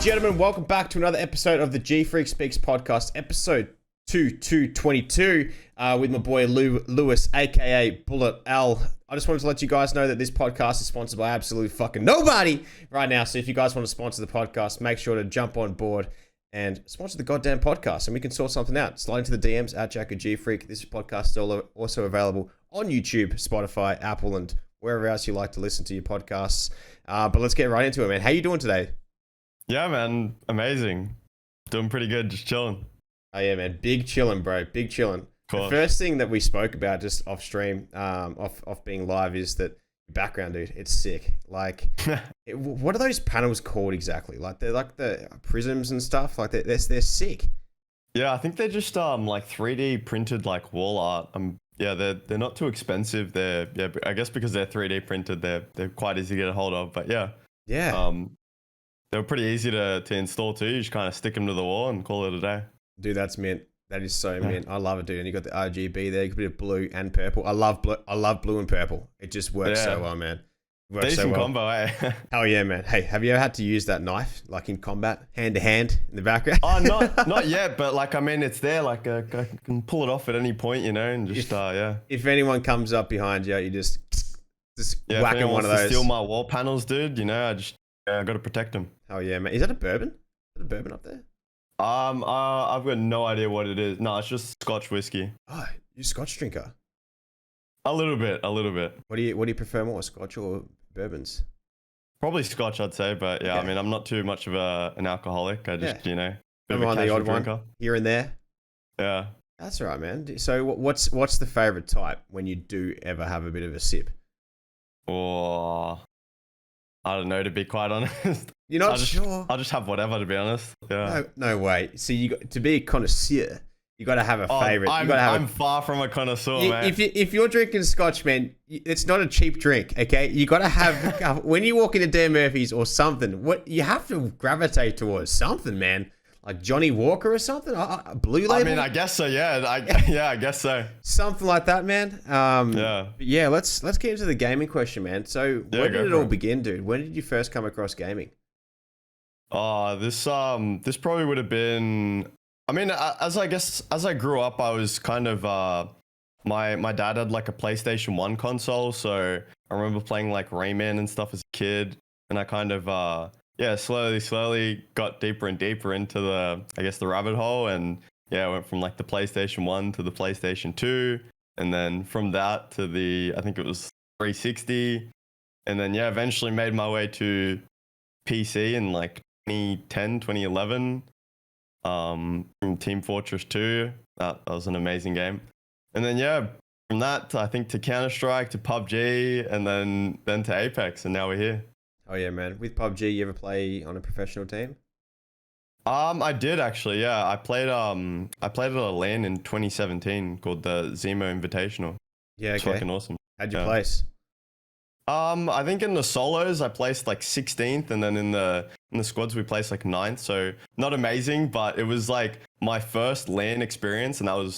gentlemen, welcome back to another episode of the GFreak Speaks podcast, episode 222, with my boy Lewis, aka BulletL. I just wanted to let you guys know that this podcast is sponsored by absolutely fucking nobody right now. So if you guys want to sponsor the podcast, make sure to jump on board and sponsor the goddamn podcast, and we can sort something out. Slide into the DMs at Jack or GFreak. This podcast is also available on YouTube, Spotify, Apple, and wherever else you like to listen to your podcasts. But let's get right into it, man. How you doing today? Yeah, man. Amazing. Doing pretty good. Just chilling. Oh, yeah, man. Big chilling, bro. Big chilling. The first thing that we spoke about just off stream, off being live, is that background, dude. It's sick. Like, what are those panels called exactly? Like, they're like the prisms and stuff. Like, they're sick. Yeah, I think they're just like 3D printed like wall art. Yeah, they're not too expensive. I guess because they're 3D printed, they're quite easy to get a hold of. But yeah. They were pretty easy to install too. You just kind of stick them to the wall and call it a day. Dude, that's mint. That is so mint. I love it, dude. And you got the RGB there. You can put blue and purple. I love blue and purple. It just works so well, man. Decent combo, eh? Hell yeah, man. Hey, have you ever had to use that knife, like in combat, hand to hand in the background? Oh, not yet, but like, I mean, it's there. Like, I can pull it off at any point, you know, and just yeah. If anyone comes up behind you, you just whacking one of those. Steal my wall panels, dude. You know, I got to protect them. Oh yeah, man. Is that a bourbon? Is that a bourbon up there? I've got no idea what it is. No, it's just Scotch whiskey. Oh, you Scotch drinker? A little bit. What do you prefer more, Scotch or bourbons? Probably Scotch, I'd say. But yeah, I mean, I'm not too much of an alcoholic. I just, you know, I'm on the odd one here and there. Yeah, that's all right, man. So what's the favorite type when you do ever have a bit of a sip? Or I don't know, to be quite honest. You're not sure? I'll just have whatever, to be honest. Yeah. No way. So to be a connoisseur, you got to have a favorite. I'm far from a connoisseur, man. If you're drinking Scotch, man, it's not a cheap drink, okay? You got to have when you walk into Dan Murphy's or something. What you have to gravitate towards something, man. Like Johnny Walker or something, Blue Label. I mean, I guess so. Yeah, I guess so. Something like that, man. Yeah. Let's get into the gaming question, man. So, where did it all begin, dude? When did you first come across gaming? This probably would have been. I mean, as I grew up, I was kind of my dad had like a PlayStation 1 console, so I remember playing like Rayman and stuff as a kid, and I kind of slowly got deeper and deeper into the rabbit hole, and I went from like the PlayStation 1 to the PlayStation 2, and then from that to I think it was 360, and then eventually made my way to PC in like 2010, 2011, from Team Fortress 2. That was an amazing game. And then from that I think to Counter-Strike, to PUBG, and then to Apex, and now we're here. Oh yeah, man. With PUBG, you ever play on a professional team? I did actually. Yeah, I played at a LAN in 2017 called the Zemo Invitational. Yeah, okay. It's fucking awesome. How'd you place? I think in the solos I placed like 16th, and then in the squads we placed like 9th. So not amazing, but it was like my first LAN experience, and that was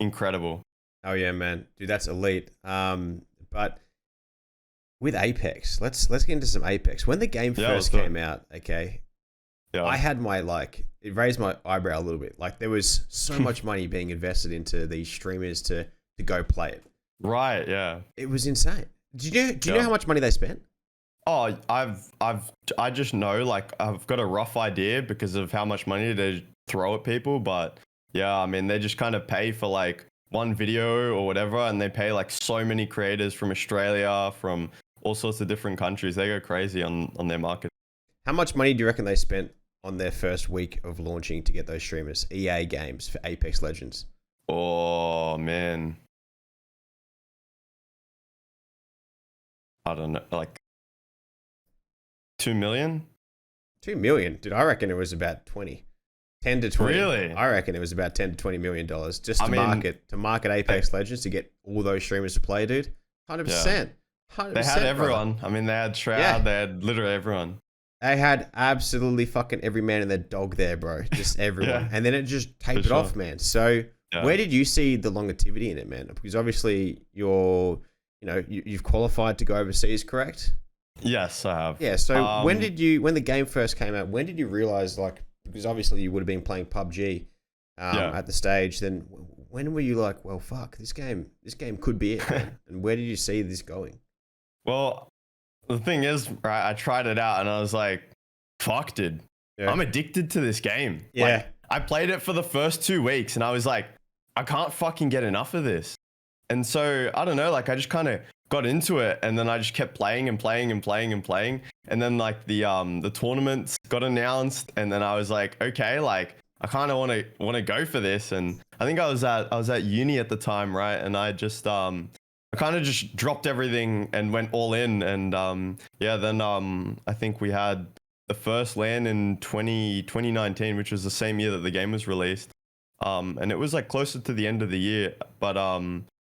incredible. Oh yeah, man. Dude, that's elite. But with Apex, let's get into some Apex. When the game first came out, okay, I had it raised my eyebrow a little bit. Like, there was so much money being invested into these streamers to go play it. Right, yeah. It was insane. Do you know how much money they spent? Oh, I just know, like, I've got a rough idea because of how much money they throw at people, but yeah, I mean, they just kind of pay for like one video or whatever, and they pay like so many creators from Australia, from all sorts of different countries. They go crazy on their market. How much money do you reckon they spent on their first week of launching to get those streamers? EA Games for Apex Legends. Oh, man. I don't know, like 2 million? 2 million? Dude, I reckon it was about 20. 10 to 20. Really? I reckon it was about 10 to $20 million just to market Apex Legends, to get all those streamers to play, dude. 100%. 100%. They had everyone. Brother. I mean, they had Shroud, they had literally everyone. They had absolutely fucking every man and their dog there, bro. Just everyone. And then it just tapered off, man. So where did you see the longevity in it, man? Because obviously you've qualified to go overseas, correct? Yes, I have. Yeah. So when the game first came out, when did you realize, like, because obviously you would have been playing PUBG at the stage, then when were you like, well, fuck, this game could be it, man? And where did you see this going? Well, the thing is, right, I tried it out and I was like, fuck, dude. Yeah. I'm addicted to this game. Yeah. Like, I played it for the first 2 weeks and I was like, I can't fucking get enough of this. And so, I don't know, like I just kind of got into it and then I just kept playing and playing and playing and playing. And then like the tournaments got announced and then I was like, okay, like I kind of want to go for this. And I think I was at uni at the time, right? And I just I kind of just dropped everything and went all in. And yeah, then I think we had the first LAN in 2019, which was the same year that the game was released. And it was like closer to the end of the year, but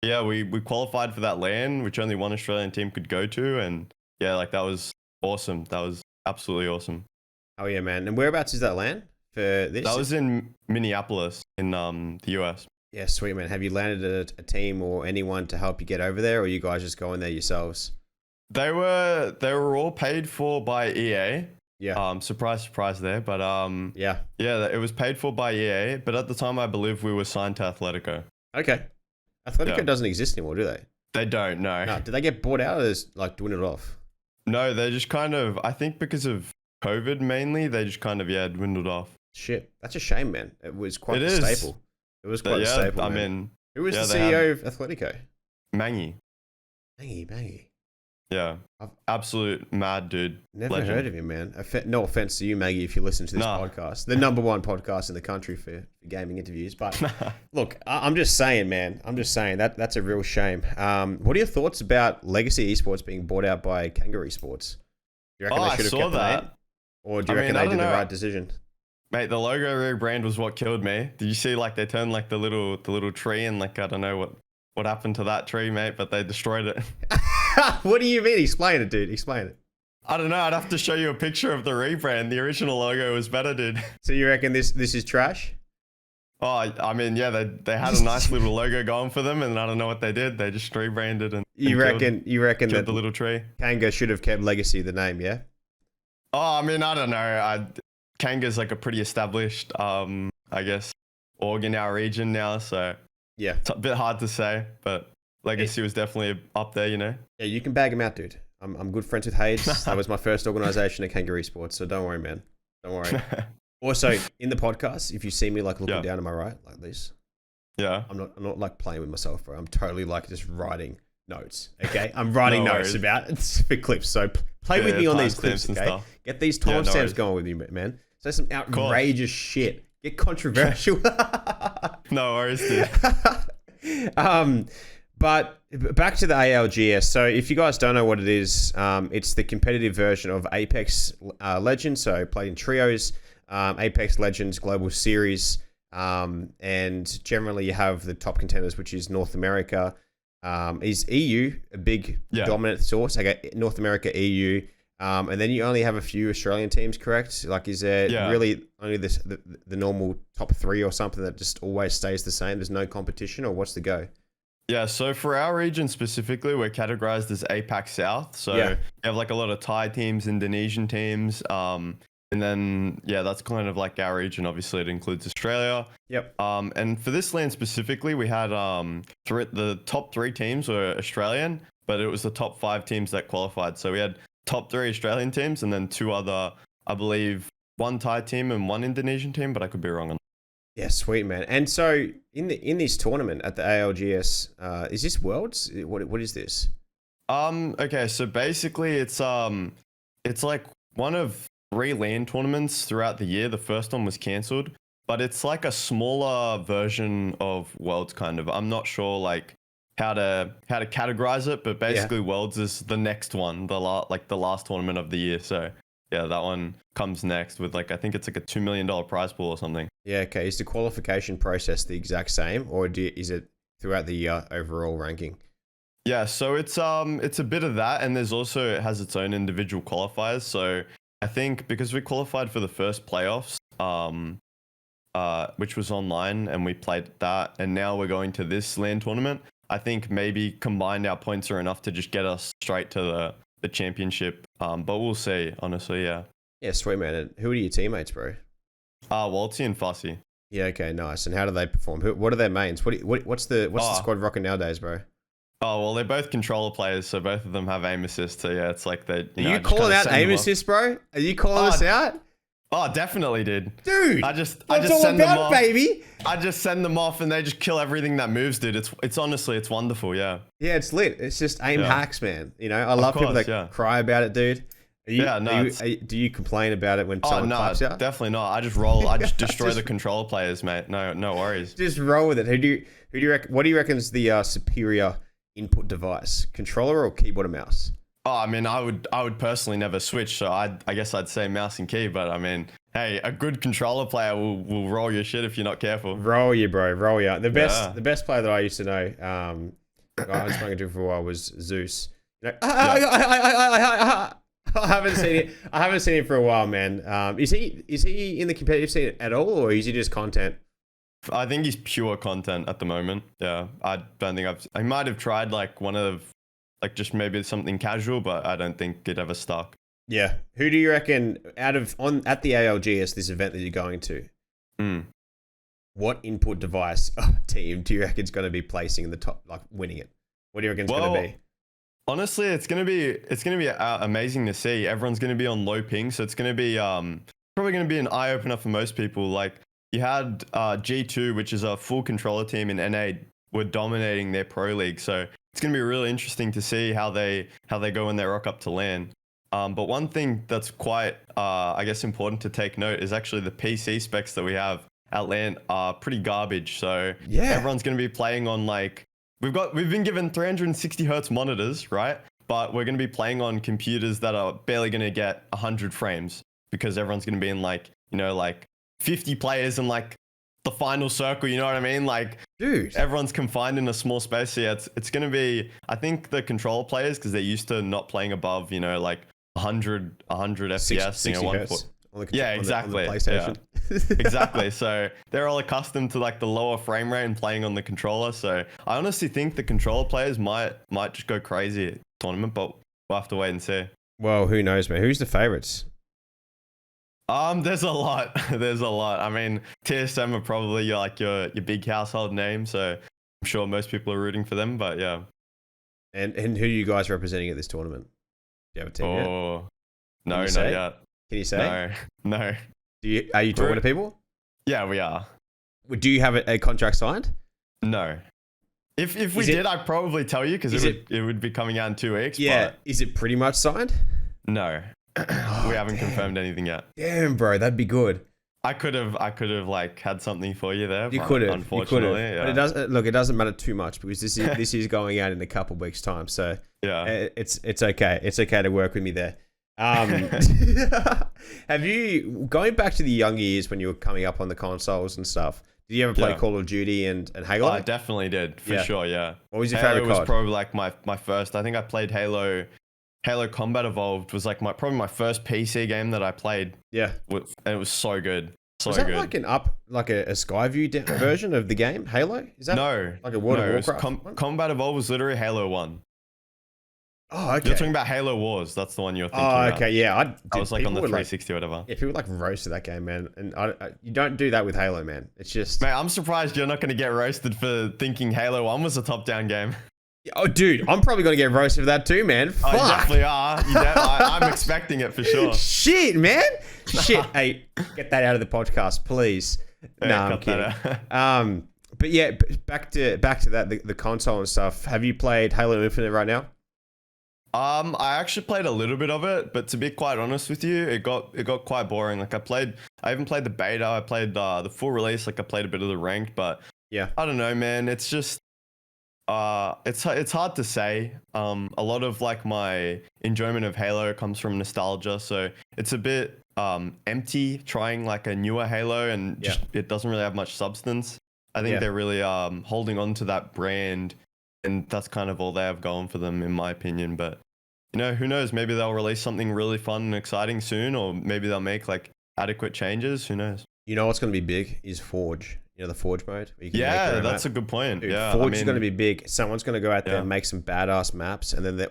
yeah, we qualified for that LAN, which only one Australian team could go to, and yeah, like that was awesome. That was absolutely awesome. Oh yeah, man. And whereabouts is that LAN for this? That was in Minneapolis in the US. Yeah, sweet, man. Have you landed a team or anyone to help you get over there, or are you guys just going there yourselves? They were all paid for by EA. Yeah. Surprise, surprise there, but yeah, it was paid for by EA, but at the time I believe we were signed to Atletico. Okay. Atletico doesn't exist anymore, do they? They don't, no. No. Did they get bought out, or is like doing it off? No, they just kind of, I think because of COVID mainly, they just kind of, dwindled off. Shit. That's a shame, man. It was quite a staple. It was quite a staple, I man. mean, who was the CEO of Atletico? Mangy. Mangy. Yeah. Absolute mad dude. Never Legend. heard of him, man. No offense to you, Maggie, if you listen to this podcast. The number one podcast in the country for gaming interviews. But look, I'm just saying, man. I'm just saying that's a real shame. What are your thoughts about Legacy Esports being bought out by Kangaroo Sports? Do you reckon they should have kept the name? Or do you reckon they did the right decision? Mate, the logo rebrand was what killed me. Did you see like they turned like the little tree and like I don't know what happened to that tree, mate, but they destroyed it. What do you mean? Explain it, dude. Explain it. I don't know. I'd have to show you a picture of the rebrand. The original logo was better, dude. So you reckon this is trash? Oh, I mean, yeah, they had a nice little logo going for them, and I don't know what they did. They just rebranded and you reckon that the little tree. Kanga should have kept Legacy the name, yeah? Oh, I mean, I don't know. Kanga's like a pretty established, I guess, org in our region now, so yeah, it's a bit hard to say, but Legacy was definitely up there, you know. Yeah, you can bag him out, dude. I'm good friends with Hayes. That was my first organization at Kangaroo Sports, so don't worry, man. Don't worry. Also, in the podcast, if you see me like looking down to my right like this, I'm not like playing with myself, bro. I'm totally like just writing notes. Okay, I'm writing notes about for clips. So play with me on these clips. Okay, get these timestamps going with me, man. Say some outrageous shit. Get controversial. No worries, dude. But back to the ALGS. So if you guys don't know what it is, it's the competitive version of Apex Legends. So played in trios, Apex Legends Global Series, and generally you have the top contenders, which is North America. Is EU a big dominant source? Okay, North America, EU. And then you only have a few Australian teams, correct? Like, is there really only the normal top three or something that just always stays the same? There's no competition, or what's the go? Yeah, so for our region specifically, we're categorized as APAC South. So you have like a lot of Thai teams, Indonesian teams. And then, that's kind of like our region. Obviously, it includes Australia. Yep. And for this land specifically, we had the top three teams were Australian, but it was the top 5 teams that qualified. So we had top 3 Australian teams and then 2 other, I believe, 1 Thai team and 1 Indonesian team, but I could be wrong on that. Yeah, sweet, man. And so in this tournament at the ALGS, is this Worlds? What is this? Okay, so basically it's like one of 3 LAN tournaments throughout the year. The first one was cancelled, but it's like a smaller version of Worlds kind of. I'm not sure like how to categorize it, but basically Worlds is the next one, the last tournament of the year. So yeah, that one comes next with like, I think it's like a $2 million prize pool or something. Yeah, okay. Is the qualification process the exact same, or is it throughout the overall ranking? Yeah, so it's a bit of that, and there's also, it has its own individual qualifiers. So I think because we qualified for the first playoffs, which was online, and we played that, and now we're going to this LAN tournament, I think maybe combined our points are enough to just get us straight to the championship But we'll see. Honestly, yeah. Yeah, sweet man. And who are your teammates, bro? Walty and Fussy. Yeah, okay, nice. And how do they perform? What are their mains? What's the squad rocking nowadays, bro? Oh well, they're both controller players, so both of them have aim assist. So yeah, it's like they. Are you calling out aim assist, bro? Are you calling us out? Oh, definitely, dude. Dude, I just that's all send them about, off, baby. I just send them off, and they just kill everything that moves, dude. It's honestly, it's wonderful. Yeah. Yeah, it's lit. It's just aim hacks, man. You know, I love people that cry about it, dude. Do you complain about it when someone claps out? Definitely not. I just roll. I just destroy the controller players, mate. No worries. Just roll with it. Who do you reckon? What do you reckon is the superior input device, controller or keyboard and mouse? Oh, I mean, I would personally never switch, so I guess I'd say mouse and key. But I mean, hey, a good controller player will roll your shit if you're not careful. Roll you, bro. Roll you. The best player that I used to know, I was playing to for a while, was Zeus. You know, I haven't seen it. I haven't seen him for a while, man. Is he in the competitive scene at all, or is he just content? I think he's pure content at the moment. Yeah, I don't think I might have tried like one of like just maybe something casual, but I don't think it ever stuck. Yeah. Who do you reckon at the ALGS, this event that you're going to? What input device team do you reckon is going to be placing in the top, like winning it? What do you reckon it's going to be? Honestly, it's gonna be amazing to see. Everyone's gonna be on low ping, so it's gonna be probably gonna be an eye opener for most people. Like you had G2, which is a full controller team in NA, were dominating their pro league. So it's gonna be really interesting to see how they go when they rock up to LAN. But one thing that's quite I guess important to take note is actually the PC specs that we have at LAN are pretty garbage. So yeah, everyone's gonna be playing on like. We've been given 360 hertz monitors, right? But we're going to be playing on computers that are barely going to get 100 frames because everyone's going to be in like, you know, like 50 players in like the final circle, you know what I mean? Like, dude, everyone's confined in a small space. So yeah, it's going to be, I think the controller players, because they're used to not playing above, you know, like 100 FPS, you know, exactly. On the PlayStation. Yeah. Exactly. So they're all accustomed to like the lower frame rate and playing on the controller. So I honestly think the controller players might just go crazy at the tournament, but we'll have to wait and see. Well, who knows, man? Who's the favorites? There's a lot. There's a lot. I mean, TSM are probably your big household name, so I'm sure most people are rooting for them. But yeah. And who are you guys representing at this tournament? Do you have a team yet? No, not yet. Can you say? No. Are you talking to people? Yeah, we are. Do you have a contract signed? No. If we did, I'd probably tell you because it would be coming out in 2 weeks. Yeah. But is it pretty much signed? No. We haven't confirmed anything yet. Damn, bro, that'd be good. I could have like had something for you there. You could have. Unfortunately, yeah. But it doesn't matter too much because this is going out in a couple of weeks' time. So yeah, it's okay. It's okay to work with me there. Have you, going back to the young years when you were coming up on the consoles and stuff, did you ever play Call of Duty and Halo? I definitely did, for sure, yeah. What was your favorite Halo COD? Was probably like my first. I think I played Halo Combat Evolved was like probably my first PC game that I played. Yeah. And it was so good. So good. Was that like a Skyview version of the game, Halo? Is that like a World of Warcraft? Combat Evolved was literally Halo 1. Oh, okay. You're talking about Halo Wars. That's the one you're thinking about. Oh, okay, yeah. I was like on the 360 or whatever. Yeah, people like roasted that game, man. And you don't do that with Halo, man. It's just... Mate, I'm surprised you're not going to get roasted for thinking Halo 1 was a top-down game. Oh, dude, I'm probably going to get roasted for that too, man. Fuck. Oh, you definitely are. I'm expecting it for sure. Shit, man. Shit. Hey, get that out of the podcast, please. Yeah, no, I'm kidding. But yeah, back to that, the console and stuff. Have you played Halo Infinite right now? I actually played a little bit of it, but to be quite honest with you, it got quite boring. Like I even played the beta. I played the full release. Like I played a bit of the ranked, but yeah, I don't know, man. It's just it's hard to say. A lot of like my enjoyment of Halo comes from nostalgia, so it's a bit empty trying like a newer Halo, and just it doesn't really have much substance. I think they're really holding on to that brand. And that's kind of all they have going for them, in my opinion. But, you know, who knows? Maybe they'll release something really fun and exciting soon, or maybe they'll make like adequate changes. Who knows? You know what's going to be big is Forge. the Forge mode. Where you can make your Yeah, own that's map. a good point. Dude, Yeah, Forge is going to be big. Someone's going to go out there Yeah. and make some badass maps, and then they're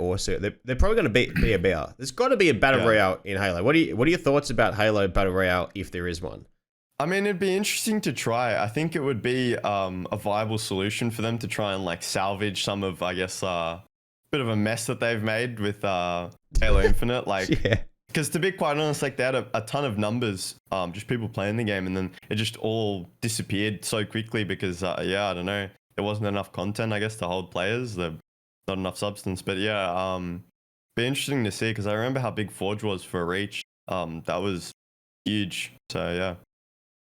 probably going to be a BR. There's got to be a battle royale in Halo. What are your thoughts about Halo battle royale if there is one? I mean, it'd be interesting to try. I think it would be a viable solution for them to try and like salvage some of, I guess, bit of a mess that they've made with Halo Infinite. Like, Yeah. because to be quite honest, like they had a ton of numbers, just people playing the game, and then it just all disappeared so quickly because, I don't know, there wasn't enough content, I guess, to hold players. There not enough substance, but yeah, be interesting to see because I remember how big Forge was for Reach. That was huge. So yeah.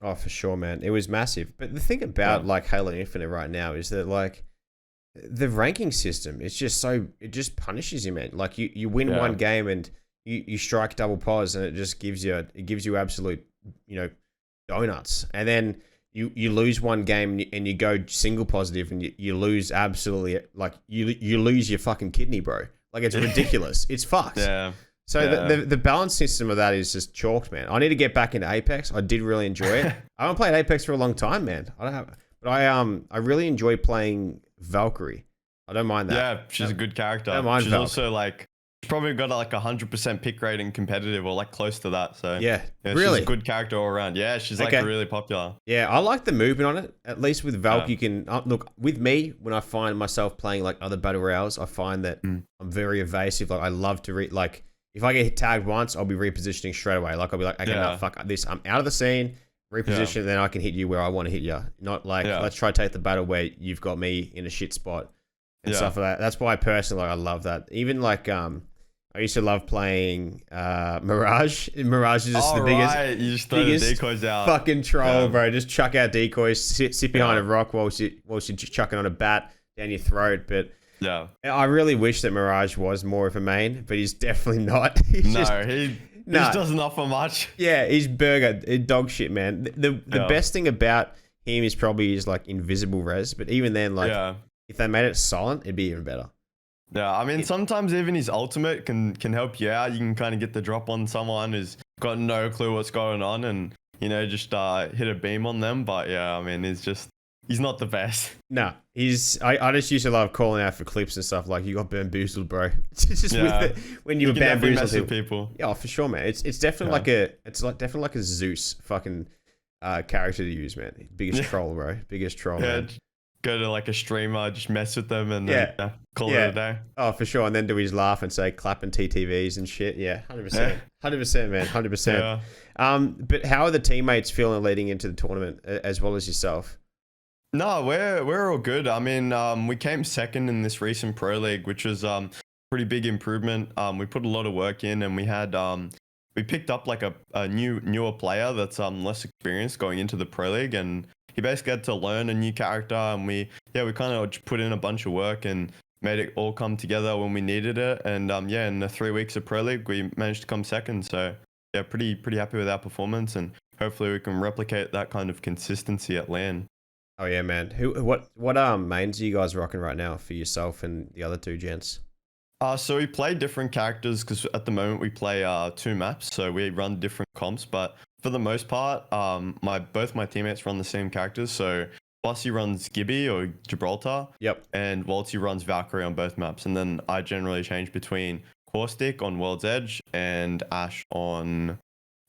Oh, for sure, man. It was massive. But the thing about like Halo Infinite right now is that like the ranking system is just it just punishes you, man. Like you win one game and you strike double pos and it just gives you absolute, donuts. And then you lose one game and you go single positive and you lose absolutely, like you lose your fucking kidney, bro. Like it's ridiculous. It's fucked. Yeah. So the balance system of that is just chalked, man. I need to get back into Apex. I did really enjoy it. I haven't played Apex for a long time, man. I really enjoy playing Valkyrie. I don't mind that. Yeah, she's a good character. I don't mind she's Valk. also like, she's probably got like 100% pick rate in competitive or like close to that. So yeah she's really a good character all around. Yeah, she's like really popular. Yeah, I like the movement on it. At least with Valk, Yeah. you can look with me when I find myself playing like other battle royales. I find that I'm very evasive. Like I love to like if I get tagged once, I'll be repositioning straight away. Like I'll be like, okay, no, fuck this. I'm out of the scene. Reposition, then I can hit you where I want to hit you. Not like let's try to take the battle where you've got me in a shit spot and stuff like that. That's why personally, I love that. Even like I used to love playing Mirage. Mirage is just the biggest, you just throw the decoys out. Fucking troll, bro. Just chuck out decoys, sit behind a rock while you're just chucking on a bat down your throat. But yeah, I really wish that Mirage was more of a main, but he's definitely not. He doesn't offer much. Yeah, he's dog shit, man. The best thing about him is probably his like invisible res, but even then, like if they made it silent, it'd be even better. Yeah, I mean, sometimes even his ultimate can help you out. You can kind of get the drop on someone who's got no clue what's going on and, just hit a beam on them. But yeah, I mean, he's not the best. No, I just used to love calling out for clips and stuff like, you got bamboozled, bro. Just when you were bamboozled people. Yeah, for sure, man. It's definitely definitely like a Zeus fucking character to use, man. Biggest troll, bro. Biggest troll, man. Go to like a streamer, just mess with them and then call it a day. Oh, for sure. And then do his laugh and say clapping TTVs and shit. Yeah, 100%. 100%, man. 100%. But how are the teammates feeling leading into the tournament as well as yourself? No, we're all good. I mean, we came second in this recent Pro League, which was pretty big improvement. We put a lot of work in and we had we picked up like a newer player that's less experienced going into the Pro League, and he basically had to learn a new character, and we kind of put in a bunch of work and made it all come together when we needed it. And in the 3 weeks of Pro League, we managed to come second. So yeah, pretty happy with our performance, and hopefully we can replicate that kind of consistency at LAN. Oh yeah, man. What mains are you guys rocking right now for yourself and the other two gents? So we play different characters because at the moment we play 2 maps, so we run different comps. But for the most part, both my teammates run the same characters. So Bossy runs Gibby or Gibraltar. Yep. And Waltzy runs Valkyrie on both maps. And then I generally change between Caustic on World's Edge and Ash on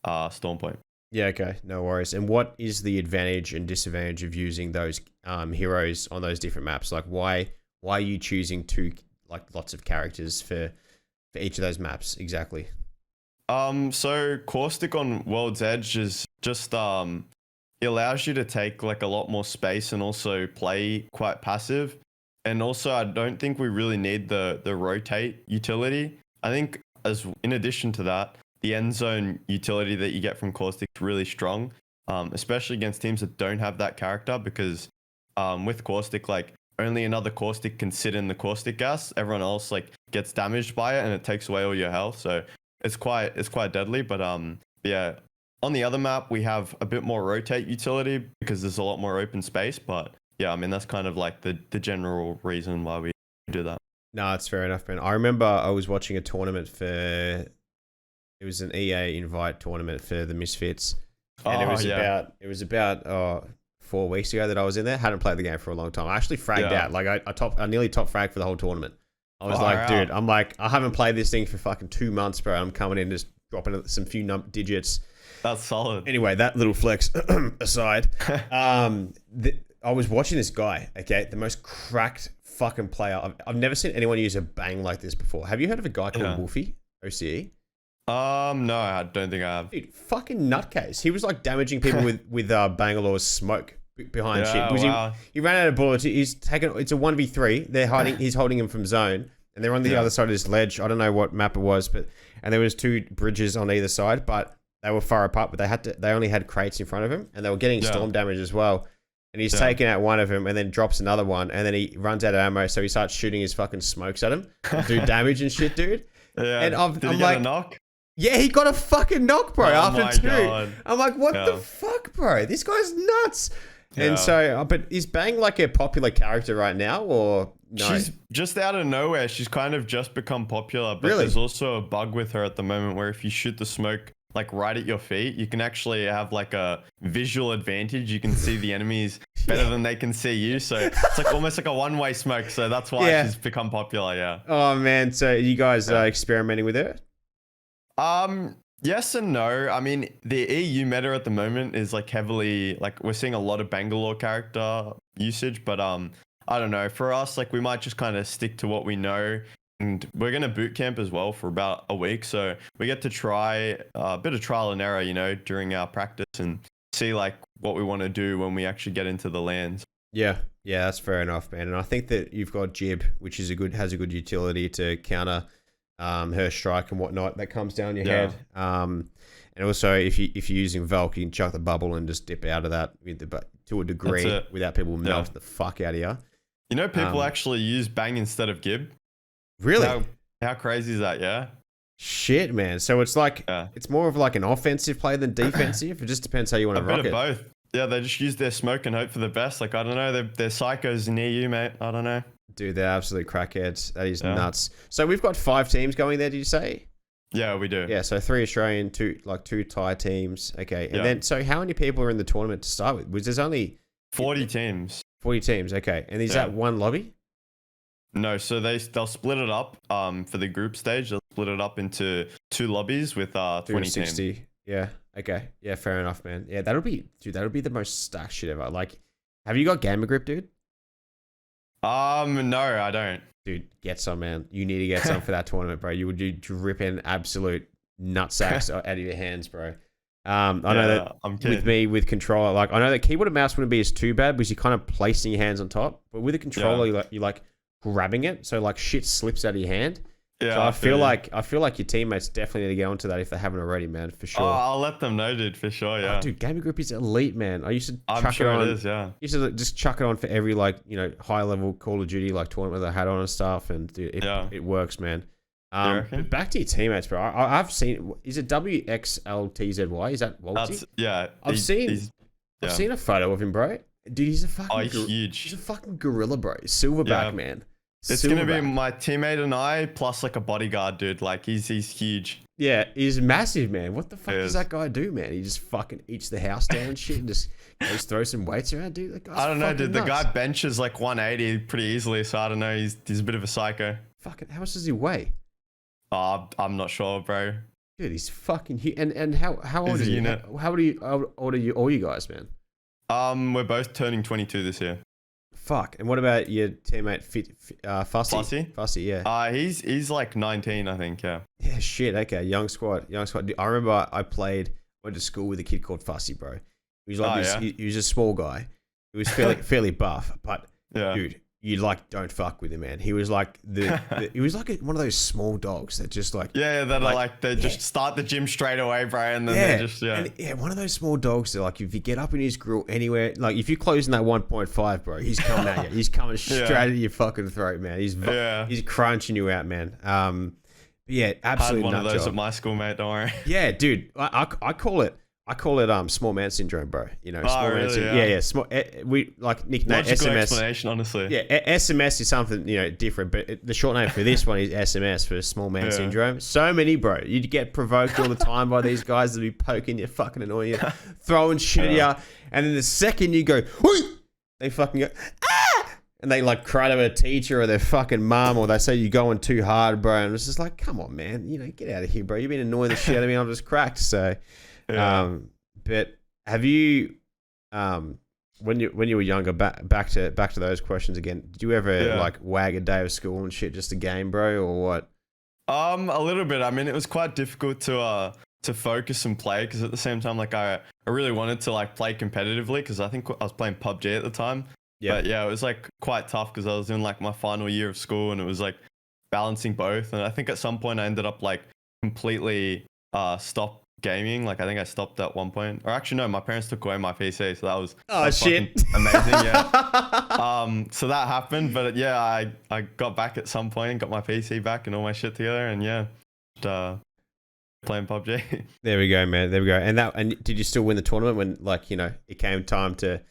Stormpoint. Yeah, okay, no worries. And what is the advantage and disadvantage of using those heroes on those different maps? Like, why are you choosing lots of characters for each of those maps exactly? So Caustic on World's Edge is just it allows you to take like a lot more space and also play quite passive. And also I don't think we really need the rotate utility. I think in addition to that, the end zone utility that you get from Caustic is really strong, especially against teams that don't have that character, because with Caustic, like only another Caustic can sit in the Caustic gas. Everyone else like gets damaged by it and it takes away all your health. So it's quite deadly. But yeah, on the other map, we have a bit more rotate utility because there's a lot more open space. But yeah, I mean, that's kind of like the general reason why we do that. No, it's fair enough, man. I remember I was watching a tournament it was an EA invite tournament for the Misfits. And it was about 4 weeks ago that I was in there. Hadn't played the game for a long time. I actually fragged out. Like I nearly top fragged for the whole tournament. I was dude, I'm like, I haven't played this thing for fucking 2 months, bro. I'm coming in just dropping some few digits. That's solid. Anyway, that little flex aside, I was watching this guy. Okay, the most cracked fucking player. I've never seen anyone use a bang like this before. Have you heard of a guy called Wolfie OCE? No, I don't think I have. Dude, fucking nutcase. He was like damaging people with Bangalore's smoke behind shit. Wow. He ran out of bullets. He's taken. It's a 1v3. They're hiding. He's holding him from zone, and they're on the other side of this ledge. I don't know what map it was, and there was 2 bridges on either side, but they were far apart. But they only had crates in front of him, and they were getting storm damage as well. And he's taking out one of them, and then drops another one, and then he runs out of ammo, so he starts shooting his fucking smokes at him, do damage and shit, dude. Yeah. And I'm like, a knock? Yeah, he got a fucking knock, bro, after 2. God. I'm like, what the fuck, bro? This guy's nuts. Yeah. And so, but is Bang like a popular character right now, or no? She's just out of nowhere. She's kind of just become popular, but there's also a bug with her at the moment where if you shoot the smoke like right at your feet, you can actually have like a visual advantage. You can see the enemies better than they can see you. So it's like almost like a one-way smoke. So that's why she's become popular. Yeah. Oh man. So you guys are experimenting with her? Yes and no. I mean, the EU meta at the moment is like heavily like we're seeing a lot of Bangalore character usage, but I don't know. For us, like we might just kind of stick to what we know. And we're going to boot camp as well for about a week. So we get to try a bit of trial and error, you know, during our practice and see like what we want to do when we actually get into the lands. Yeah. Yeah, that's fair enough, man. And I think that you've got Jib, which is has a good utility to counter her strike and whatnot that comes down your head. And also if you're using Valk, you can chuck the bubble and just dip out of that to a degree without people melting the fuck out of you. You know, people actually use Bang instead of Gib. Really? How crazy is that? Yeah. Shit, man. So it's like it's more of like an offensive play than defensive. It just depends how you want to rock it. A bit of both. Yeah, they just use their smoke and hope for the best. Like I don't know, they're psychos near you, mate. I don't know. Dude, they're absolute crackheads. That is nuts. So we've got 5 teams going there. Did you say? Yeah, we do. Yeah, so 3 Australian, 2 Thai teams. Okay, and then so how many people are in the tournament to start with? Was there's only 40 teams. 40 teams. Okay, and is that one lobby? No, so they'll split it up for the group stage. They'll split it up into 2 lobbies with 20 teams. Yeah. Okay. Yeah, fair enough, man. Yeah, that'll be the most stacked shit ever. Like, have you got Gamer Grip, dude? No, I don't. Dude, get some, man. You need to get some for that tournament, bro. You would do dripping absolute nutsacks out of your hands, bro. I know that with me, with controller, like I know that keyboard and mouse wouldn't be as too bad because you're kind of placing your hands on top, but with a controller, you're like grabbing it, so like shit slips out of your hand. Yeah, so I feel like your teammates definitely need to get onto that if they haven't already, man, for sure. Oh, I'll let them know, dude, for sure. Yeah, dude, Gamer Grip is elite, man. I used to chuck it on. It is, yeah. Used to just chuck it on for every like high level Call of Duty like tournament that I had on and stuff, and dude, it works, man. But back to your teammates, bro. I've seen. Is it WXLTZY? Is that Walty? I've seen a photo of him, bro. Dude, he's a fucking he's huge. He's a fucking gorilla, bro. Silverback, man. It's going to be my teammate and I plus like a bodyguard, dude. Like he's huge. Yeah, he's massive, man. What the fuck does that guy do, man? He just fucking eats the house down and shit and just goes throw some weights around, dude. That guy's I don't know, dude. nuts. The guy benches like 180 pretty easily, so I don't know. He's a bit of a psycho. Fucking, how much does he weigh? I'm not sure, bro. Dude, he's fucking huge. And how old is he? How old are you, all you guys, man? We're both turning 22 this year. Fuck. And what about your teammate Fussy? Fussy, yeah. He's like 19, I think, yeah. Yeah, shit. Okay, young squad. I remember I went to school with a kid called Fussy, bro. He was like he was a small guy. He was fairly buff, but dude, you like don't fuck with him, man. He was like he was like one of those small dogs that just like they just start the gym straight away, bro, and then they just and, one of those small dogs that like if you get up in his grill anywhere, like if you're closing that 1.5, bro, he's coming at you. He's coming straight at your fucking throat, man. He's crunching you out, man. Yeah, absolutely. I had one of those at my school, mate. Don't worry. Yeah, dude, I call it I call it small man syndrome, bro. You know, small man really? syndrome. Yeah. Small. We like nickname Logical SMS. explanation, honestly. Yeah, SMS is something different, but the short name for this one is SMS for small man syndrome. So many, bro. You'd get provoked all the time by these guys that be poking you, fucking annoying you, throwing shit at you, and then the second you go, whoo, they fucking go, ah! And they like cry to a teacher or their fucking mum, or they say you're going too hard, bro. And it's just like, come on, man. Get out of here, bro. You've been annoying the shit out of me. I'm just cracked. So, but have you, when you were younger, back to those questions again, did you ever like wag a day of school and shit just a game, bro, or what? A little bit. I mean, it was quite difficult to focus and play because at the same time, like I really wanted to like play competitively because I think I was playing PUBG at the time. Yeah. But yeah, it was like quite tough because I was in like my final year of school and it was like balancing both. And I think at some point I ended up like completely stopped gaming. Like I think I stopped at one point, or actually no, my parents took away my PC, so that was shit amazing. Yeah. So that happened, but yeah, I got back at some point and got my PC back and all my shit together, and playing PUBG. There we go, man. There we go. And did you still win the tournament when like it came time to?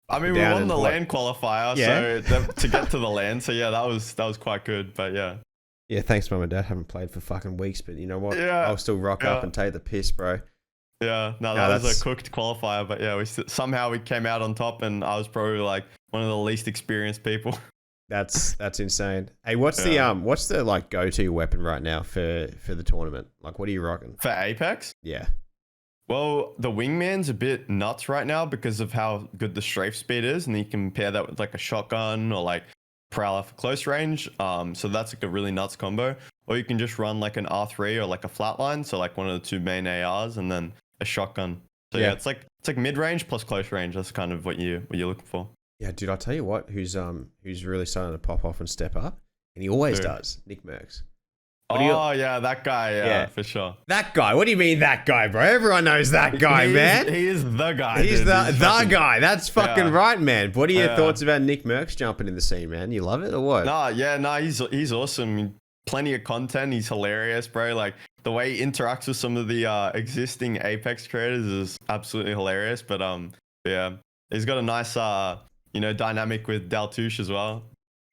I mean, we won the LAN qualifier, so to get to the LAN. So yeah, that was quite good. But yeah. Yeah, thanks, Mum and Dad. Haven't played for fucking weeks, but you know what? Yeah, I'll still rock up and take the piss, bro. Yeah, no, that was a cooked qualifier, but yeah, somehow we came out on top, and I was probably like one of the least experienced people. That's insane. Hey, what's the like go-to weapon right now for the tournament? Like, what are you rocking for Apex? Yeah. Well, the wingman's a bit nuts right now because of how good the strafe speed is, and you can pair that with like a shotgun or like prowler for close range. So that's like a really nuts combo. Or you can just run like an R3 or like a flatline, so like one of the two main ARs, and then a shotgun. So yeah, it's like mid range plus close range. That's kind of what you're looking for. Yeah, dude, I'll tell you what, who's really starting to pop off and step up, and he always does. Nick Merckx. Yeah, that guy. Yeah, for sure. That guy. What do you mean that guy, bro? Everyone knows that guy, man. He is the guy. He's the guy. That's fucking right, man. What are your thoughts about Nick Merckx jumping in the scene, man? You love it or what? He's awesome. Plenty of content. He's hilarious, bro. Like the way he interacts with some of the existing Apex creators is absolutely hilarious. But yeah, he's got a nice dynamic with Daltouche as well.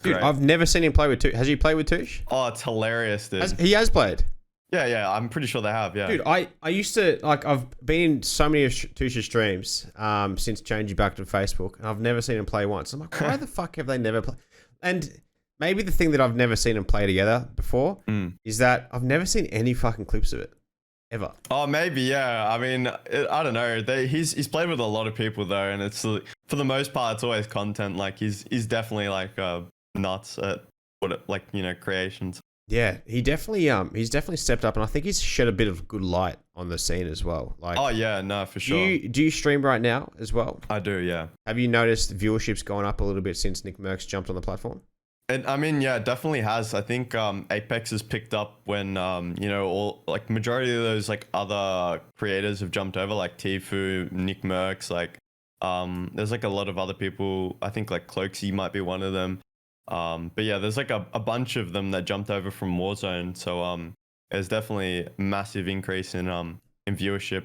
Dude, great. I've never seen him play with Touche. Has he played with Touche? Oh, it's hilarious, dude. He has played? Yeah, I'm pretty sure they have, yeah. Dude, I used to, like, I've been in so many of Touche's streams since changing back to Facebook, and I've never seen him play once. I'm like, why the fuck have they never played? And maybe the thing that I've never seen them play together before is that I've never seen any fucking clips of it. Ever. Oh, maybe, yeah. I mean, I don't know. He's played with a lot of people, though, and it's, for the most part, it's always content. Like, he's definitely, like, nuts at creations. Yeah, he's definitely stepped up, and I think he's shed a bit of good light on the scene as well. Like, oh yeah, no, for sure. Do you stream right now as well? I do, yeah. Have you noticed viewership's gone up a little bit since Nick Merckx jumped on the platform? And I mean, yeah, it definitely has. I think Apex has picked up when all like majority of those like other creators have jumped over, like Tfue, Nick Merckx, like there's like a lot of other people. I think like Cloaksy might be one of them. But yeah, there's like a bunch of them that jumped over from Warzone. So there's definitely a massive increase in viewership,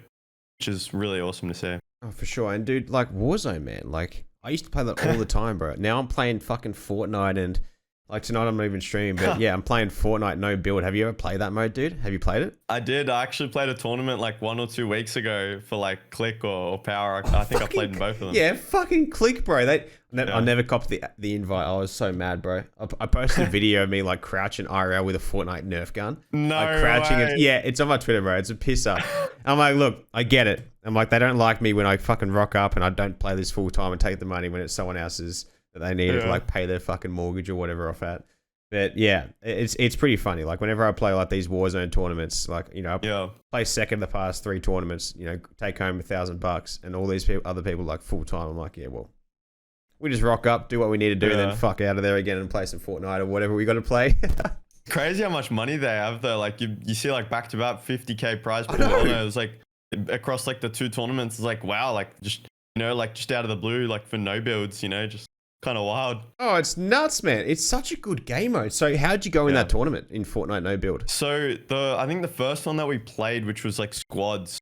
which is really awesome to see. Oh, for sure. And dude, like Warzone, man, like I used to play that all the time, bro. Now I'm playing fucking Fortnite, and like tonight I'm not even streaming, but yeah, I'm playing Fortnite no build. Have you ever played that mode, dude? Have you played it? I did. I actually played a tournament like 1 or 2 weeks ago for like Click or Power. I think I played in both of them. Yeah, fucking Click, bro. I never copped the invite. I was so mad, bro. I posted a video of me like crouching IRL with a Fortnite Nerf gun. No like crouching. way. Yeah, it's on my Twitter, bro. It's a pisser. I'm like, look, I get it. I'm like, they don't like me when I fucking rock up and I don't play this full time and take the money when it's someone else's that they need to like pay their fucking mortgage or whatever off at. But yeah, it's pretty funny. Like whenever I play like these Warzone tournaments, like I play second the past 3 tournaments, take home $1,000, and all these other people like full time. I'm like, yeah, well, we just rock up, do what we need to do, and then fuck out of there again and play some Fortnite or whatever we got to play. Crazy how much money they have though. Like you see like back to back 50K prize pool. It was like across like the 2 tournaments. It's like wow, like just just out of the blue, like for no builds, just. Kind of wild. Oh, it's nuts, man. It's such a good game mode. So how'd you go in that tournament in Fortnite no build? So I think the first one that we played, which was like squads,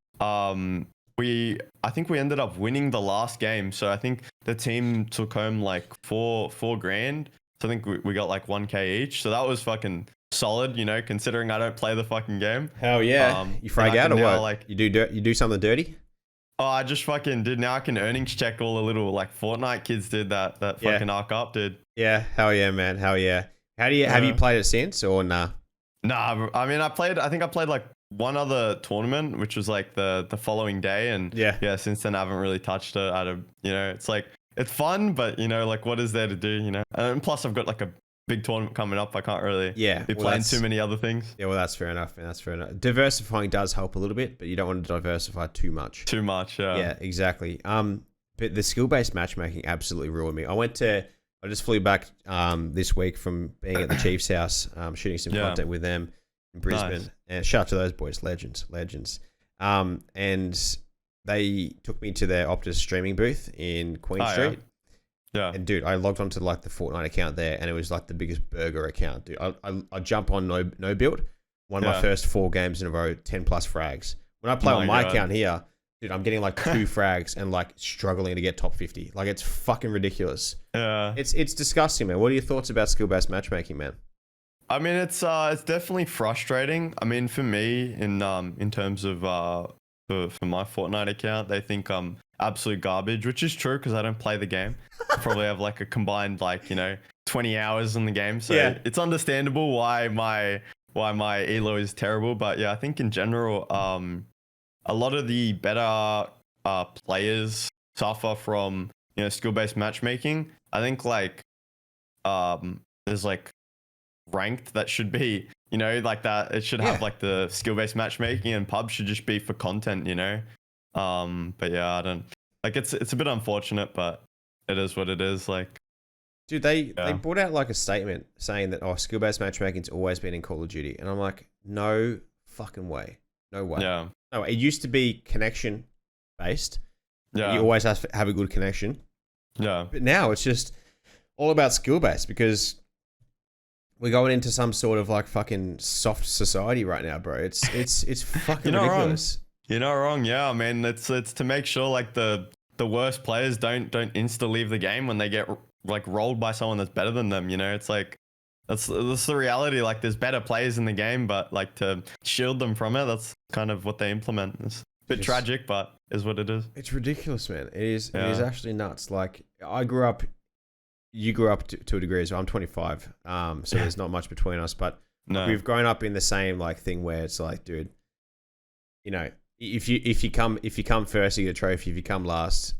I think we ended up winning the last game. So I think the team took home like four grand. So I think we got like 1K each. So that was fucking solid, you know, considering I don't play the fucking game. Hell yeah. You frag out or now, what? like, you do something dirty? Oh, I just fucking did. Now I can earnings check all the little like Fortnite kids did that fucking arc up, dude. Yeah, hell yeah, man. Hell yeah. Have you played it since or nah? Nah, I mean I think I played like one other tournament, which was like the following day, and yeah, since then I haven't really touched it. You know, it's like it's fun, but you know, like what is there to do, you know? And plus I've got like a big tournament coming up. I can't really be playing too many other things. Yeah, well that's fair enough, man. That's fair enough. Diversifying does help a little bit, but you don't want to diversify too much. Yeah. Yeah, exactly. But the skill-based matchmaking absolutely ruined me. I just flew back this week from being at the Chiefs' house, shooting some content with them in Brisbane. Nice. And shout out to those boys, legends. And they took me to their Optus streaming booth in Queen Street. Yeah. And dude, I logged onto like the Fortnite account there, and it was like the biggest burger account, dude. I jump on no build, won my first 4 games in a row, 10 plus frags. When I play on my account here, dude, I'm getting like 2 frags and like struggling to get top 50. Like it's fucking ridiculous. Yeah. It's disgusting, man. What are your thoughts about skill-based matchmaking, man? I mean, it's definitely frustrating. I mean, for me, in terms of for my Fortnite account, they think I'm absolute garbage, which is true because I don't play the game. I probably have like a combined 20 hours in the game, so it's understandable why my elo is terrible. But yeah, I think in general, a lot of the better players suffer from skill-based matchmaking. I think there's like ranked that should be like that. It should have like the skill-based matchmaking, and pub should just be for content, but yeah, I don't like it's a bit unfortunate, but it is what it is. Like, dude, they brought out like a statement saying that skill-based matchmaking's always been in Call of Duty, and I'm like, no fucking way, no way. Yeah, no, it used to be connection based. Yeah, you always have to have a good connection. Yeah, but now it's just all about skill-based because we're going into some sort of like fucking soft society right now, bro. It's fucking ridiculous. You're not wrong. Yeah, I mean, it's to make sure like the worst players don't insta leave the game when they get like rolled by someone that's better than them. It's like that's the reality. Like, there's better players in the game, but like to shield them from it, that's kind of what they implement. It's a bit tragic, but is what it is. It's ridiculous, man. It is. It is actually nuts. Like, I grew up. You grew up to a degree as well. I'm 25, so there's not much between us. But we've grown up in the same like thing where it's like, dude, if you come first, you get a trophy. If you come last,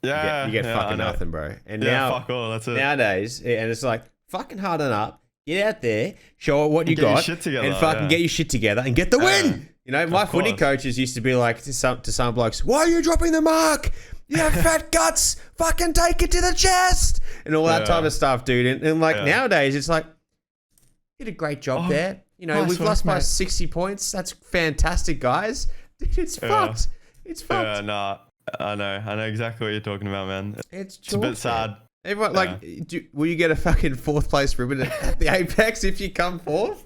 you get fucking nothing, bro. And now, fuck all. That's it. Nowadays, and it's like fucking harden up, get out there, show what you got, your shit together, and fucking get your shit together and get the win. My footy coaches used to be like to some blokes, "Why are you dropping the mark? You have fat guts. Fucking take it to the chest," and all that type of stuff, dude. And nowadays, it's like, you did a great job there. We've lost by 60 points. That's fantastic, guys. Dude, it's fucked. It's fucked. Yeah, nah, I know exactly what you're talking about, man. It's a bit sad. Everyone, will you get a fucking 4th place ribbon at the Apex if you come 4th?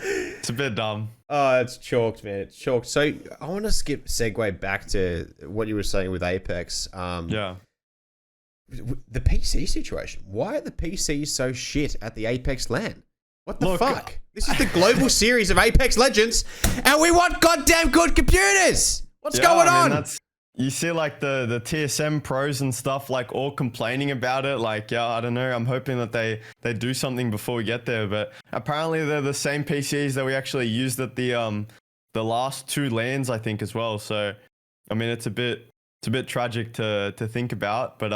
It's a bit dumb. Oh, it's chalked, man. It's chalked. So I want to segue back to what you were saying with Apex. The PC situation. Why are the PCs so shit at the Apex LAN? What the fuck? This is the global series of Apex Legends, and we want goddamn good computers. What's going on? You see like the TSM pros and stuff like all complaining about it. Like, I don't know. I'm hoping that they do something before we get there. But apparently they're the same PCs that we actually used at the last 2 LANs, I think, as well. So, I mean, it's a bit tragic to think about. But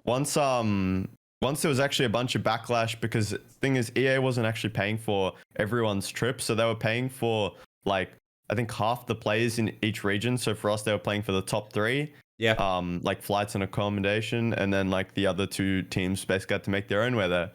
once there was actually a bunch of backlash, because the thing is, EA wasn't actually paying for everyone's trip, so they were paying for like, I think half the players in each region. So for us, they were playing for the top 3. Yeah. Like flights and accommodation, and then like the other 2 teams basically had to make their own way there.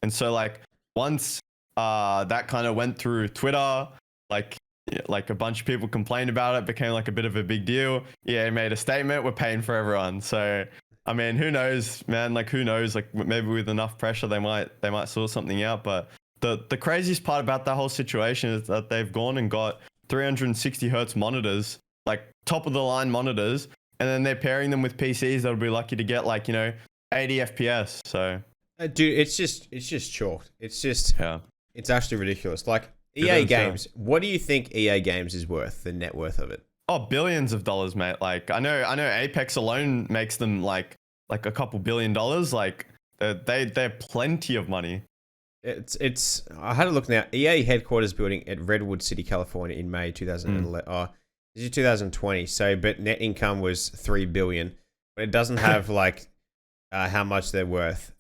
And so like once that kind of went through Twitter, like a bunch of people complained about it, became like a bit of a big deal. EA made a statement, we're paying for everyone. So I mean, who knows, man? Like, who knows? Like, maybe with enough pressure, they might sort something out. But the craziest part about that whole situation is that they've gone and got 360 hertz monitors, like top of the line monitors, and then they're pairing them with PCs that would be lucky to get like 80 FPS. So dude, it's just chalked. It's actually ridiculous. Like EA Games, what do you think EA Games is worth? The net worth of it? Oh, billions of dollars, mate. Like I know Apex alone makes them like a couple $1 billion. Like they're plenty of money. It's. I had a look now. EA headquarters building at Redwood City, California, in May 2011. Oh, this is 2020. So, but net income was $3 billion, but it doesn't have like how much they're worth.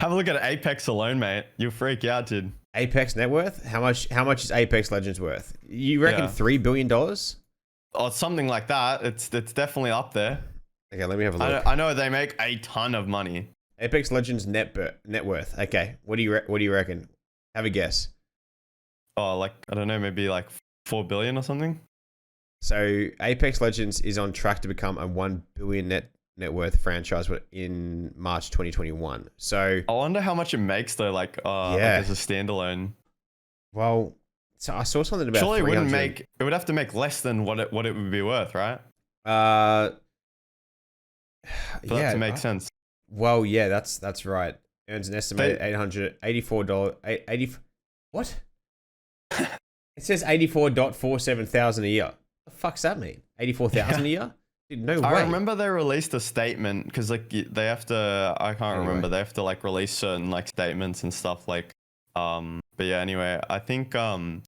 Have a look at Apex alone, mate. You'll freak out, dude. Apex net worth? How much is Apex Legends worth? You reckon $3 billion? Oh, something like that. It's definitely up there. Okay, let me have a look. I know they make a ton of money. Apex Legends net worth. Okay, what do you reckon? Have a guess. Oh, like I don't know, maybe like 4 billion or something. So Apex Legends is on track to become a 1 billion net worth franchise in March 2021. So I wonder how much it makes though. Like as a standalone. Well, so I saw something about. Surely it would have to make less than what it would be worth, right? For that to make sense. Well, yeah, that's right. Earns an estimated $884. 80. What? It says 84.47 thousand a year. The fuck's that mean? 84,000 a year? Dude, no way. I remember they released a statement because like they have to. I can't remember. They have to like release certain like statements and stuff like. But yeah. Anyway, I think that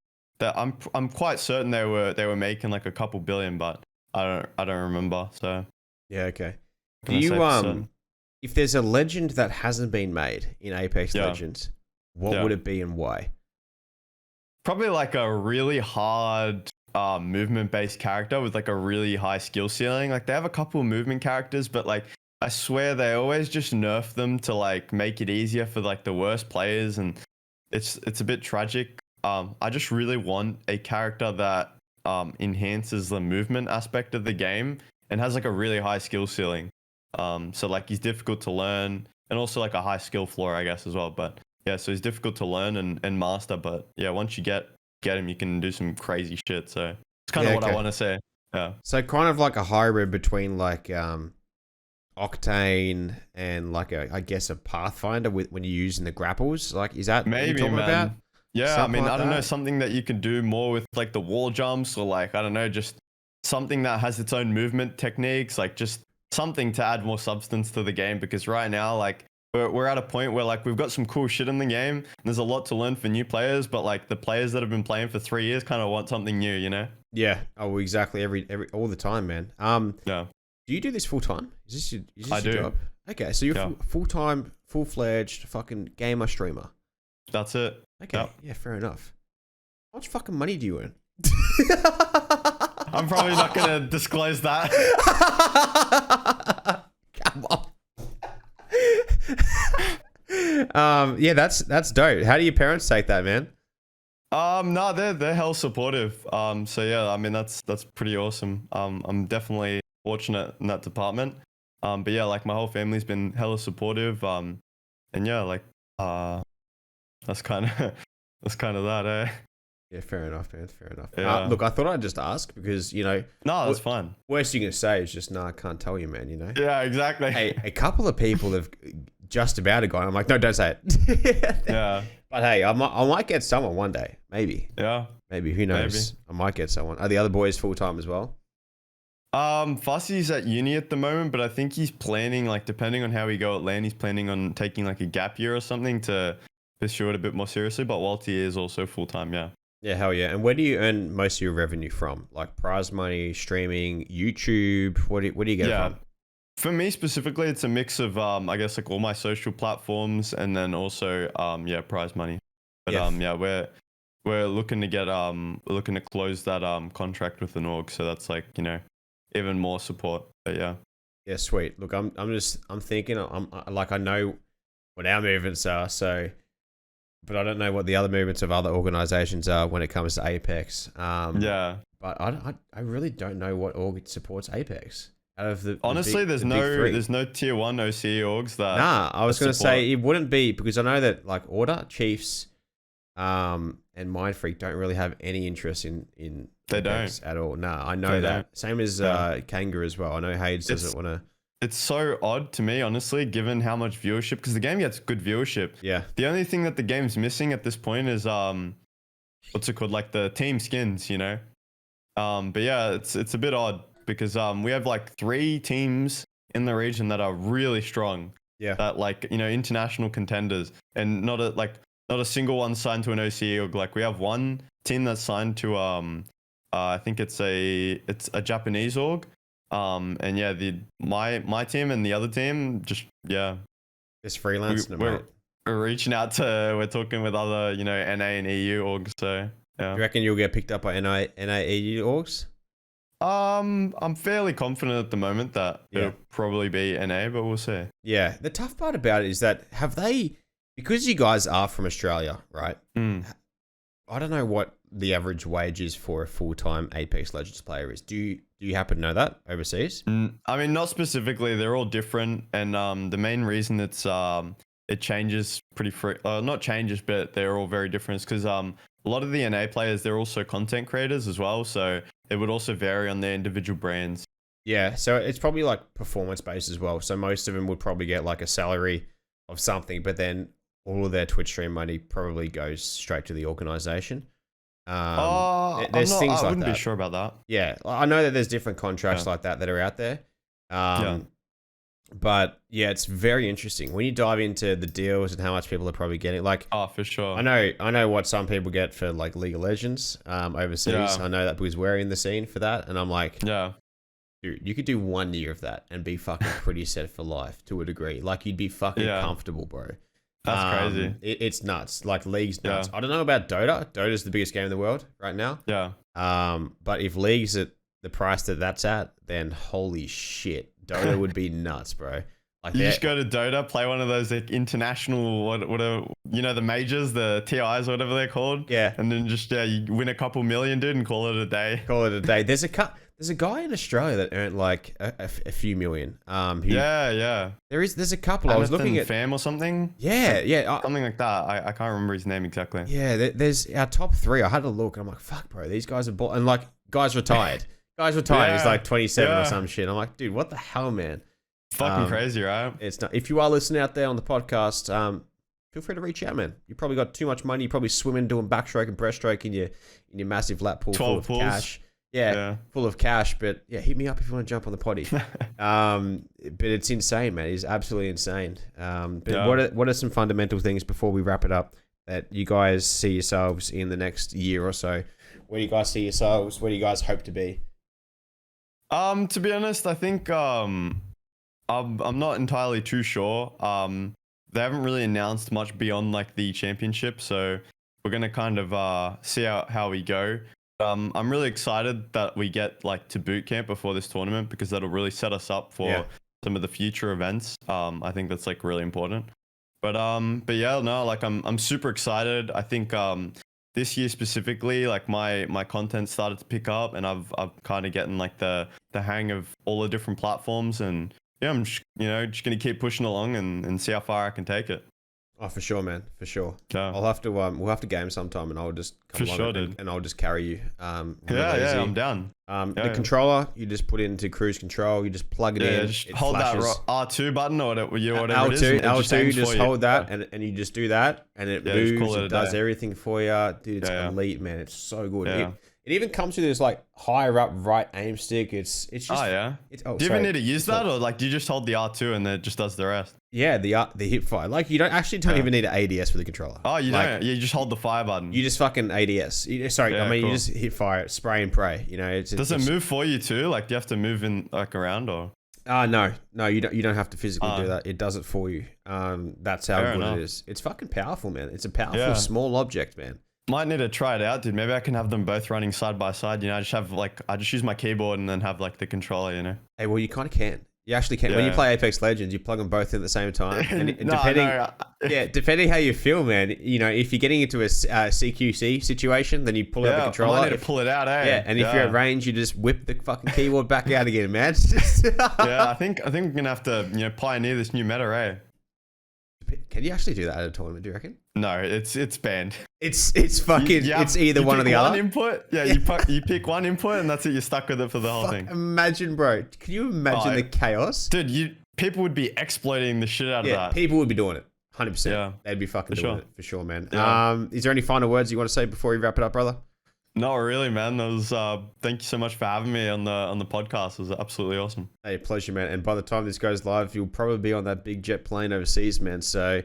I'm quite certain they were making like a couple billion, but I don't remember. So yeah, okay. Do you if there's a legend that hasn't been made in Apex Legends, what would it be and why? Probably like a really hard movement-based character with like a really high skill ceiling. Like they have a couple of movement characters, but like I swear they always just nerf them to like make it easier for like the worst players, and it's a bit tragic. I just really want a character that enhances the movement aspect of the game and has like a really high skill ceiling. So like he's difficult to learn and also like a high skill floor, I guess, as well. But yeah, so he's difficult to learn and master. But yeah, once you get him, you can do some crazy shit. So it's kind of what I want to say. Yeah. So kind of like a hybrid between like Octane and like I guess a Pathfinder when you're using the grapples. Like, is that maybe what you're talking about? Yeah, Something I don't like know, something that you can do more with like the wall jumps or like I don't know, just something that has its own movement techniques, like just something to add more substance to the game, because right now like we're at a point where like we've got some cool shit in the game and there's a lot to learn for new players, but like the players that have been playing for 3 years kind of want something new, you know? Yeah. Oh, exactly. Every all the time, man. Yeah. Do you do this full time? Is this your I do. job? Okay, so you're full time, full fledged fucking gamer streamer. That's it. Okay. Yep. Yeah, fair enough. How much fucking money do you earn? I'm probably not gonna disclose that. Come on. Yeah, that's dope. How do your parents take that, man? No, they're hell supportive. So yeah, I mean that's pretty awesome. I'm definitely fortunate in that department. But yeah, like my whole family's been hella supportive. And yeah, like that's kind of that, eh? Yeah, fair enough, man. Fair enough. Yeah. Look, I thought I'd just ask because, you know... No, that's fine. Worst you can say is just, no, I can't tell you, man, you know? Yeah, exactly. Hey, a couple of people have just about gone. I'm like, no, don't say it. Yeah. But hey, I might get someone one day. Maybe. Yeah. Maybe. Who knows? Maybe. I might get someone. Are the other boys full-time as well? Fussy's at uni at the moment, but I think he's planning, like, depending on how we go at LAN, he's planning on taking, like, a gap year or something to pursue it a bit more seriously. But Walty is also full-time, yeah. Yeah, hell yeah. And where do you earn most of your revenue from? Like prize money, streaming, YouTube? What do you get from? For me specifically, it's a mix of I guess like all my social platforms and then also prize money. But we're looking to get we're looking to close that contract with an org, so that's like, you know, even more support. But yeah. Yeah, sweet. Look, I'm thinking I know what our movements are, so but I don't know what the other movements of other organizations are when it comes to Apex. Yeah. But I really don't know what org supports Apex. Out of honestly, there's no tier 1 OC orgs that. Nah, I was going to say it wouldn't be, because I know that like Order, Chiefs, and MindFreak don't really have any interest in They Apex don't. at all. No, I know They that. don't. Same as Yeah. Kanga as well. I know Hades doesn't want to. It's so odd to me, honestly, given how much viewership, because the game gets good viewership. Yeah, The only thing that the game's missing at this point is what's it called, like the team skins, you know. But yeah, it's a bit odd because we have like 3 teams in the region that are really strong. yeah. That, like, you know, international contenders, and not a single one signed to an OCE org. Like, we have one team that's signed to I think it's a Japanese org. And yeah, my team and the other team just, yeah, Just freelancing, mate. we're reaching out to, we're talking with other, you know, NA and EU orgs. So yeah. Do you reckon you'll get picked up by NAEU orgs? I'm fairly confident at the moment that it'll probably be NA, but we'll see. Yeah. The tough part about it is that because you guys are from Australia, right? I don't know what the average wage is for a full-time Apex Legends player is. Do you happen to know that overseas? I mean, not specifically. They're all different, and the main reason it changes pretty not changes, but they're all very different because a lot of the NA players, they're also content creators as well, so it would also vary on their individual brands. Yeah, so it's probably like performance-based as well. So most of them would probably get like a salary of something, but then all of their Twitch stream money probably goes straight to the organization. There's things like I wouldn't that. be sure about that. Yeah, I know that there's different contracts like that are out there. But yeah, it's very interesting when you dive into the deals and how much people are probably getting. Like, For sure. I know what some people get for like League of Legends overseas. Yeah. I know that because we're in the scene for that, and I'm like, Yeah. dude, you could do 1 year of that and be fucking pretty set for life to a degree. Like, you'd be fucking comfortable, bro. That's crazy. It's nuts. Like, League's nuts. I don't know about Dota. Dota's the biggest game in the world right now. Yeah. But if League's at the price that's at, then holy shit, Dota would be nuts, bro. Like, you just go to Dota, play one of those like international, you know, the majors, the TIs, whatever they're called. Yeah. And then just, you win a couple million, dude, and call it a day. Call it a day. There's a guy in Australia that earned like a few million. Yeah. There's a couple. I was looking at Fam or something. Yeah. Something like that. I can't remember his name exactly. Yeah, there's our top 3. I had a look and I'm like, fuck, bro, these guys are and like, guys retired. He's like 27 or some shit. I'm like, dude, what the hell, man? Fucking crazy, right? It's not. If you are listening out there on the podcast, feel free to reach out, man. You probably got too much money. You probably swimming, doing backstroke and breaststroke in your massive lap pool full of cash. Yeah, full of cash. But yeah, hit me up if you want to jump on the potty. But it's insane, man. It's absolutely insane. But what are some fundamental things before we wrap it up that you guys see yourselves in the next year or so? Where do you guys see yourselves? Where do you guys hope to be? To be honest, I think I'm not entirely too sure. They haven't really announced much beyond like the championship, so we're gonna kind of see how we go. I'm really excited that we get like to boot camp before this tournament because that'll really set us up for some of the future events. I think that's like really important. But yeah, no, like I'm super excited. I think this year specifically, like my content started to pick up, and I'm kind of getting like the hang of all the different platforms, and yeah, I'm just gonna keep pushing along and see how far I can take it. Oh, for sure, man, for sure. Yeah. I'll have to we'll have to game sometime, and I'll just come along and I'll just carry you. Yeah, I'm down. The controller, you just put into cruise control, you just plug it in. Just hold flashes. That R2 button or whatever L2, it is. L2, you just hold that and you just do that, and it moves, it does everything for you. Dude, it's elite, man. It's so good. Yeah. It even comes with this like higher up right aim stick. It's just. Do you even need to use that, or like do you just hold the R2 and then it just does the rest? Yeah, the hip fire. Like you don't even need an ADS for the controller. Oh, you don't. You just hold the fire button. You just fucking ADS. You just hit fire, spray and pray. You know, does it move for you too? Like, do you have to move in like around or? No, you don't have to physically do that. It does it for you. That's how good it is. It's fucking powerful, man. It's a powerful small object, man. Might need to try it out, dude. Maybe I can have them both running side by side. You know, I just use my keyboard and then have like the controller. You know. Hey, well, you kind of can. You actually can. When you play Apex Legends, you plug them both in at the same time. And depending how you feel, man. You know, if you're getting into a CQC situation, then you pull out the controller. I might need to pull it out, eh? Yeah, and if you're at range, you just whip the fucking keyboard back out again, man. Yeah, I think we're gonna have to pioneer this new meta, eh? Can you actually do that at a tournament? Do you reckon? No, it's banned. It's fucking. It's either one or the other. Input. Yeah, you pick one input and that's it. You're stuck with it for the whole thing. Imagine, bro. Can you imagine the chaos? Dude, people would be exploiting the shit out of that. People would be doing it. 100%. Yeah. They'd be fucking doing it for sure, man. Yeah. Is there any final words you want to say before we wrap it up, brother? No, really, man. That was thank you so much for having me on the podcast. It was absolutely awesome. Hey, pleasure, man. And by the time this goes live, you'll probably be on that big jet plane overseas, man. So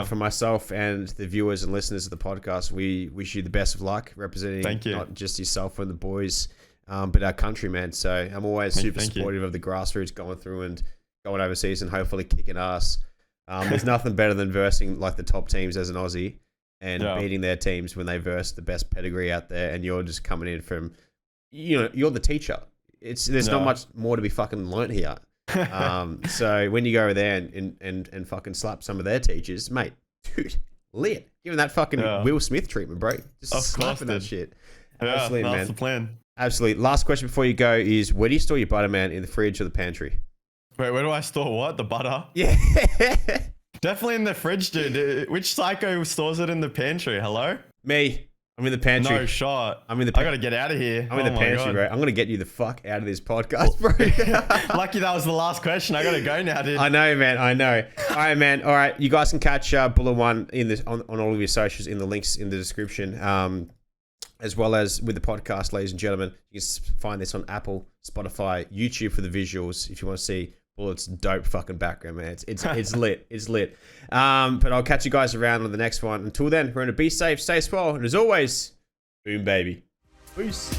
for myself and the viewers and listeners of the podcast, we wish you the best of luck representing not just yourself and the boys, but our country, man. So I'm always super supportive of the grassroots going through and going overseas and hopefully kicking ass. There's nothing better than versing like the top teams as an Aussie and beating their teams when they verse the best pedigree out there, and you're just coming in from, you're the teacher. There's not much more to be fucking learnt here. So when you go over there and fucking slap some of their teachers, mate, dude, lit. Give them that fucking Will Smith treatment, bro. Just slapping that shit. Absolutely, man. That's the plan. Absolutely. Last question before you go is, where do you store your butter, man? In the fridge or the pantry? Wait, where do I store what? The butter? Yeah. Definitely in the fridge, dude. Which psycho stores it in the pantry? Hello? Me. I'm in the pantry. No shot. I gotta get out of here. I'm in the pantry, bro. I'm gonna get you the fuck out of this podcast, bro. Lucky that was the last question. I gotta go now, dude. I know, man. I know. All right, man. All right, you guys can catch BulletL on all of your socials in the links in the description, as well as with the podcast, ladies and gentlemen. You can find this on Apple, Spotify, YouTube for the visuals if you want to see Bullet's dope fucking background, man. It's lit. It's lit. But I'll catch you guys around on the next one. Until then, remember to be safe, stay well, and as always, boom, baby. Peace.